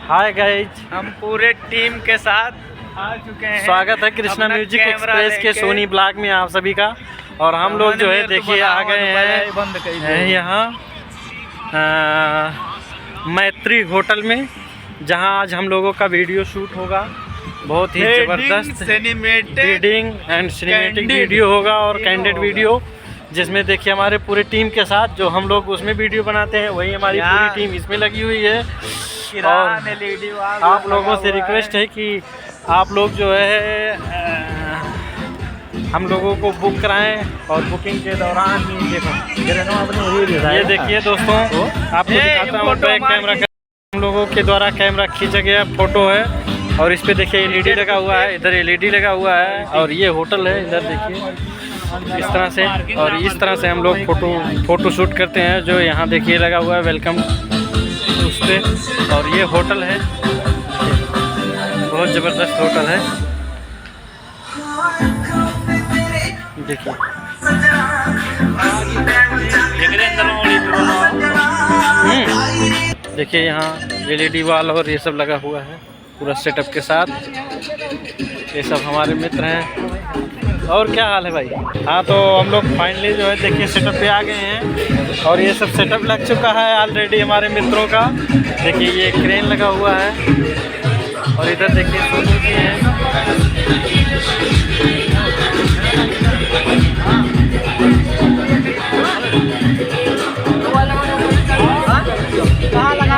Hi guys, हम पूरे team के साथ आ चुके हैं। स्वागत है कृष्णा म्यूजिक एक्सप्रेस के सोनी ब्लॉग में आप सभी का। और हम लोग जो है देखिए आ गए हैं यहाँ मैत्री होटल में, जहाँ आज हम लोगों का वीडियो शूट होगा। बहुत ही ज़बरदस्त रीडिंग एंड सिनेमैटिक वीडियो होगा और कैंडिड वीडियो, जिसमें देखिए हमारे पूरे टीम के साथ जो हम लोग उसमें वीडियो बनाते हैं वही हमारी पूरी टीम इसमें लगी हुई है। और आप लोगों से रिक्वेस्ट है कि आप लोग जो है हम लोगों को बुक कराएं और बुकिंग के दौरान ही देखो ये देखिए दोस्तों, आपको दिखाता हूँ बैक कैमरा का हम लोगों के द्वारा कैमरा खींचा गया फ़ोटो है। और इस पे देखिए एलईडी लगा हुआ है, इधर एलईडी लगा हुआ है और ये होटल है इधर देखिए इस तरह से। और इस तरह से हम लोग फ़ोटो शूट करते हैं, जो यहाँ देखिए लगा हुआ है वेलकम उस पर। और ये होटल है, बहुत ज़बरदस्त होटल है देखिए। देखिए यहाँ एलईडी वाल और ये सब लगा हुआ है पूरा सेटअप के साथ। ये सब हमारे मित्र हैं। और क्या हाल है भाई? हाँ, तो हम लोग फाइनली जो है देखिए सेटअप पे आ गए हैं और ये सब सेटअप लग चुका है ऑलरेडी हमारे मित्रों का। देखिए ये क्रेन लगा हुआ है और इधर देखिए सोनू जी हैं।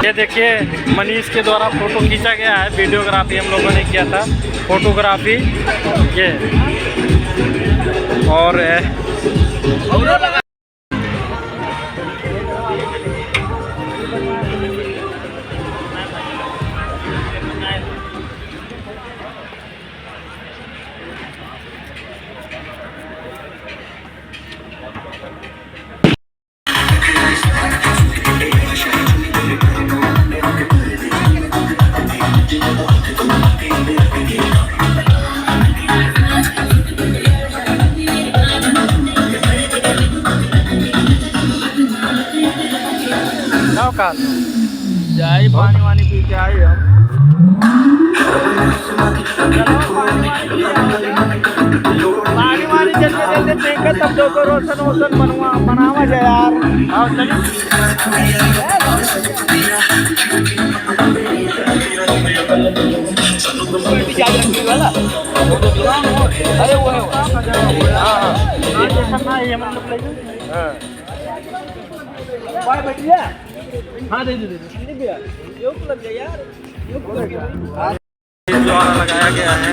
ये देखिए मनीष के द्वारा फ़ोटो खींचा गया है, वीडियोग्राफी हम लोगों ने किया था, फोटोग्राफी ये। और जाए पानी वानी पी के आए हम। पानी वानी जल्दी पी के तब जो रोशन बनावा जाए यार। आओ अरे वो है हाँ दे लग गया यार, द्वारा लगाया गया है।